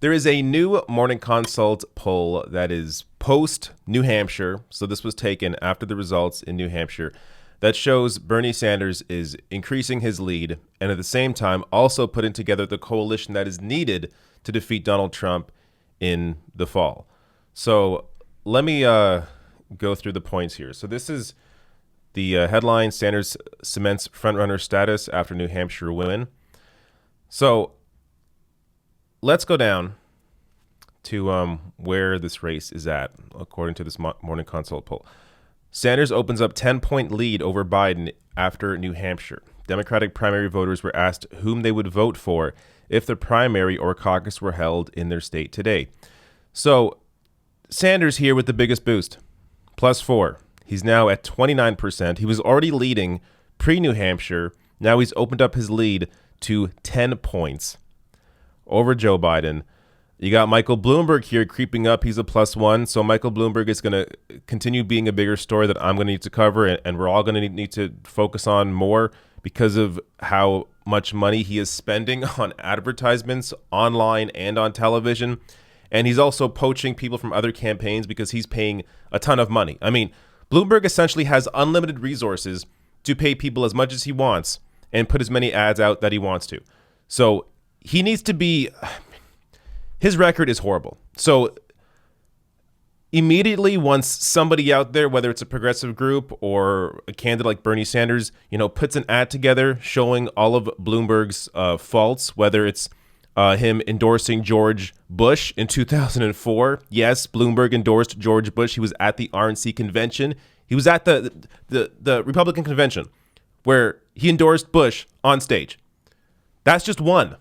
There is a new Morning Consult poll that is post New Hampshire. So this was taken after the results in New Hampshire that shows Bernie Sanders is increasing his lead and at the same time also putting together the coalition that is needed to defeat Donald Trump in the fall. So let me go through the points here. So this is the headline: Sanders cements frontrunner status after New Hampshire win. So let's go down to where this race is at, according to this Morning Consult poll. Sanders opens up 10-point lead over Biden after New Hampshire. Democratic primary voters were asked whom they would vote for if the primary or caucus were held in their state today. So Sanders here with the biggest boost, +4. He's now at 29%. He was already leading pre-New Hampshire. Now he's opened up his lead to 10 points over Joe Biden. You got Michael Bloomberg here creeping up. He's a +1. So Michael Bloomberg is going to continue being a bigger story that I'm going to need to cover, and we're all going to need to focus on more because of how much money he is spending on advertisements online and on television. And he's also poaching people from other campaigns because he's paying a ton of money. I mean, Bloomberg essentially has unlimited resources to pay people as much as he wants and put as many ads out that he wants to. So he needs to be... His record is horrible. So immediately once somebody out there, whether it's a progressive group or a candidate like Bernie Sanders, puts an ad together showing all of Bloomberg's faults, whether it's him endorsing George Bush in 2004. Yes, Bloomberg endorsed George Bush. He was at the RNC convention. He was at the Republican convention where he endorsed Bush on stage. That's just one.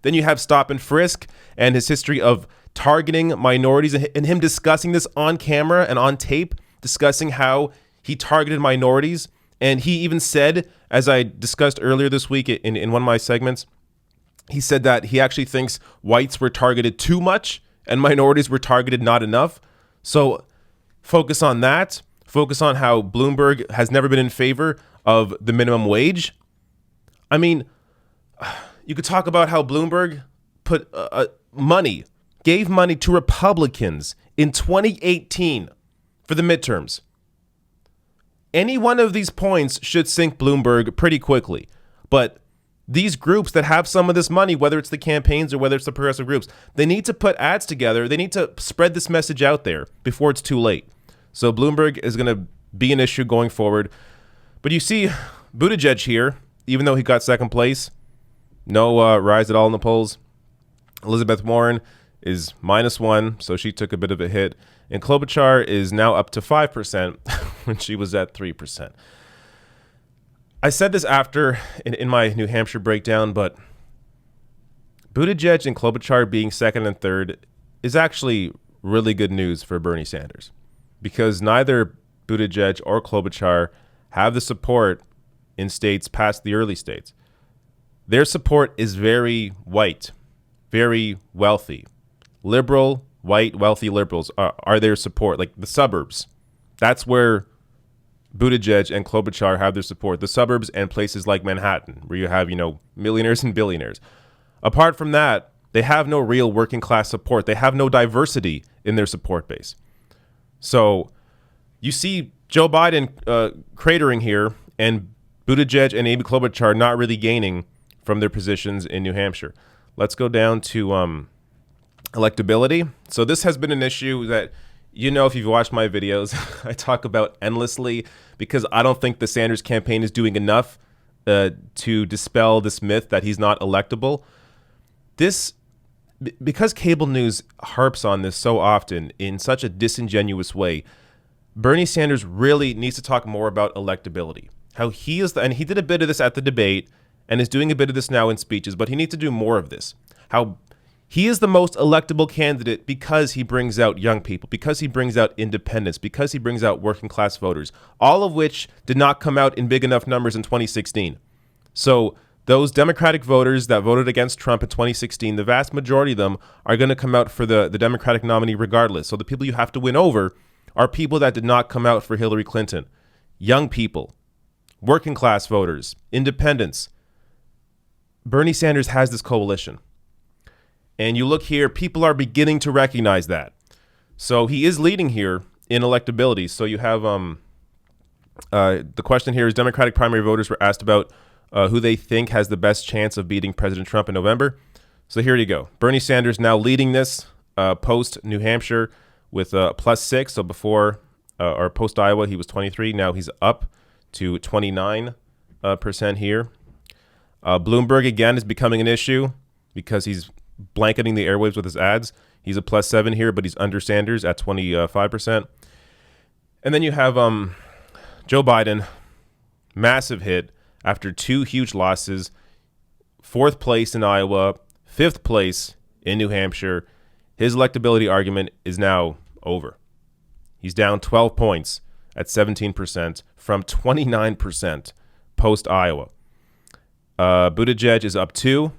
Then you have stop and frisk and his history of targeting minorities and him discussing this on camera and on tape, discussing how he targeted minorities. And he even said, as I discussed earlier this week in one of my segments, he said that he actually thinks whites were targeted too much and minorities were targeted not enough. So focus on that. Focus on how Bloomberg has never been in favor of the minimum wage. I mean, you could talk about how Bloomberg put gave money to Republicans in 2018 for the midterms. Any one of these points should sink Bloomberg pretty quickly. But these groups that have some of this money, whether it's the campaigns or whether it's the progressive groups, they need to put ads together. They need to spread this message out there before it's too late. So Bloomberg is going to be an issue going forward. But you see Buttigieg here, even though he got second place, no rise at all in the polls. Elizabeth Warren is -1, so she took a bit of a hit. And Klobuchar is now up to 5% when she was at 3%. I said this after in my New Hampshire breakdown, but Buttigieg and Klobuchar being second and third is actually really good news for Bernie Sanders because neither Buttigieg or Klobuchar have the support in states past the early states. Their support is very white, very wealthy. Liberal, white, wealthy liberals are their support, like the suburbs. That's where Buttigieg and Klobuchar have their support. The suburbs and places like Manhattan, where you have, millionaires and billionaires. Apart from that, they have no real working class support. They have no diversity in their support base. So you see Joe Biden cratering here and Buttigieg and Amy Klobuchar not really gaining from their positions in New Hampshire. Let's go down to electability. So this has been an issue that, if you've watched my videos, I talk about endlessly because I don't think the Sanders campaign is doing enough to dispel this myth that he's not electable. Because cable news harps on this so often in such a disingenuous way, Bernie Sanders really needs to talk more about electability. How he is, and he did a bit of this at the debate, and is doing a bit of this now in speeches, but he needs to do more of this. How he is the most electable candidate because he brings out young people, because he brings out independents, because he brings out working class voters, all of which did not come out in big enough numbers in 2016. So those Democratic voters that voted against Trump in 2016, the vast majority of them are going to come out for the Democratic nominee regardless. So the people you have to win over are people that did not come out for Hillary Clinton. Young people, working class voters, independents. Bernie Sanders has this coalition. And you look here, people are beginning to recognize that. So he is leading here in electability. So you have the question here is Democratic primary voters were asked about who they think has the best chance of beating President Trump in November. So here you go. Bernie Sanders now leading this post New Hampshire with +6. So before or post Iowa, he was 23. Now he's up to 29% here. Bloomberg, again, is becoming an issue because he's blanketing the airwaves with his ads. He's a +7 here, but he's under Sanders at 25%. And then you have Joe Biden, massive hit after 2 huge losses, 4th place in Iowa, 5th place in New Hampshire. His electability argument is now over. He's down 12 points at 17% from 29% post Iowa. Buttigieg is up 2,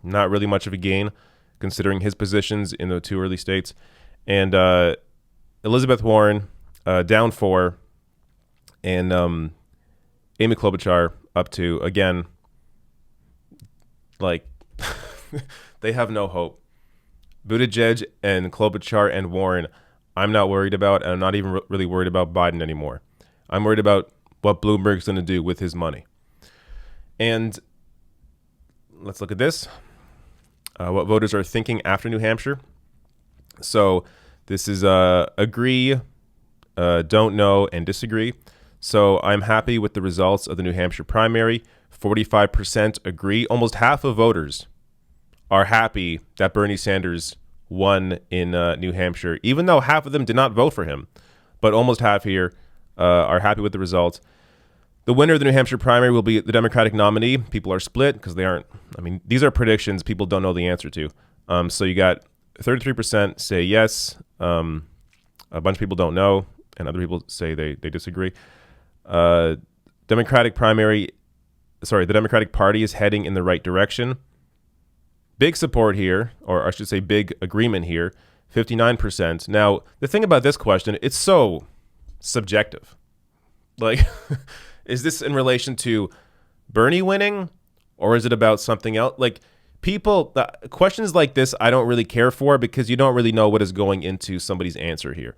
not really much of a gain considering his positions in the 2 early states. And Elizabeth Warren down 4, and Amy Klobuchar up 2. Again, like, they have no hope. Buttigieg and Klobuchar and Warren, I'm not worried about, and I'm not even really worried about Biden anymore. I'm worried about what Bloomberg's going to do with his money. And let's look at this. What voters are thinking after New Hampshire. So this is agree, don't know, and disagree. So I'm happy with the results of the New Hampshire primary. 45% agree. Almost half of voters are happy that Bernie Sanders won in New Hampshire, even though half of them did not vote for him. But almost half here are happy with the results. The winner of the New Hampshire primary will be the Democratic nominee. People are split because they aren't. I mean, these are predictions people don't know the answer to. So you got 33% say yes. A bunch of people don't know, and other people say they disagree. The Democratic Party is heading in the right direction. Big support here, or I should say big agreement here, 59%. Now, the thing about this question, it's so subjective. Like, is this in relation to Bernie winning, or is it about something else? Like, questions like this I don't really care for because you don't really know what is going into somebody's answer here.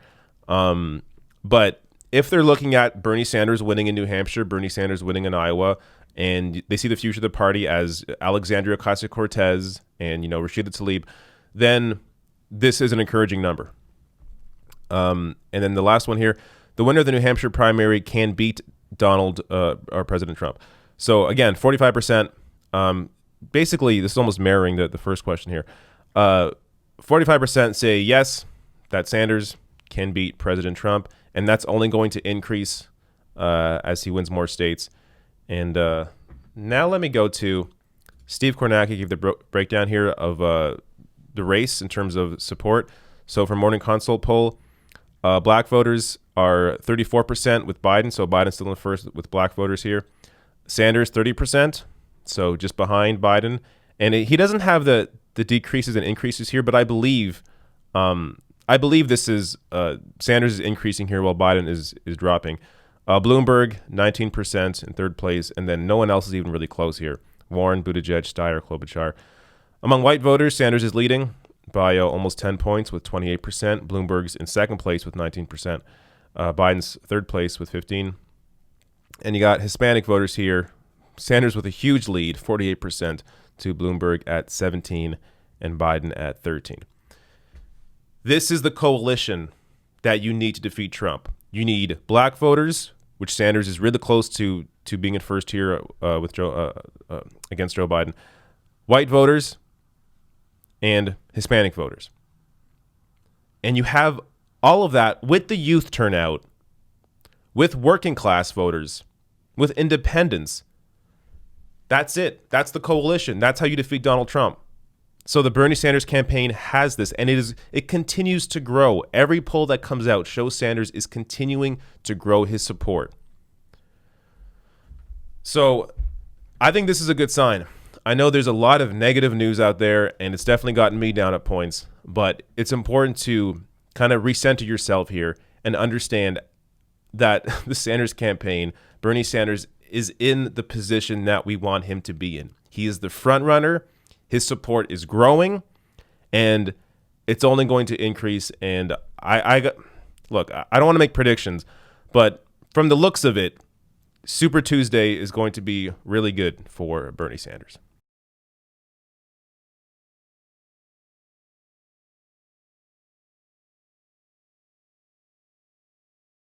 But if they're looking at Bernie Sanders winning in New Hampshire, Bernie Sanders winning in Iowa, and they see the future of the party as Alexandria Ocasio-Cortez and, Rashida Tlaib, then this is an encouraging number. And then the last one here, the winner of the New Hampshire primary can beat Donald or President Trump. So again, 45%. Basically, this is almost mirroring the first question here. 45% say yes, that Sanders can beat President Trump, and that's only going to increase as he wins more states. And now let me go to Steve Kornacki, give the breakdown here of the race in terms of support. So for Morning Consult poll, black voters are 34% with Biden. So Biden's still in the first with black voters here. Sanders, 30%. So just behind Biden. And he doesn't have the decreases and increases here, but I believe this is Sanders is increasing here while Biden is dropping. Bloomberg, 19% in third place, and then no one else is even really close here. Warren, Buttigieg, Steyer, Klobuchar. Among white voters, Sanders is leading by almost 10 points with 28%. Bloomberg's in second place with 19%. Biden's third place with 15%. And you got Hispanic voters here. Sanders with a huge lead, 48% to Bloomberg at 17% and Biden at 13%. This is the coalition that you need to defeat Trump. You need black voters, which Sanders is really close to being in first here with against Joe Biden. White voters and Hispanic voters. And you have all of that with the youth turnout, with working class voters, with independents. That's it. That's the coalition. That's how you defeat Donald Trump. So the Bernie Sanders campaign has this, and it continues to grow. Every poll that comes out shows Sanders is continuing to grow his support. So I think this is a good sign. I know there's a lot of negative news out there, and it's definitely gotten me down at points, but it's important to kind of recenter yourself here and understand that the Sanders campaign, Bernie Sanders, is in the position that we want him to be in. He is the front runner. His support is growing, and it's only going to increase. And look, I don't want to make predictions, but from the looks of it, Super Tuesday is going to be really good for Bernie Sanders.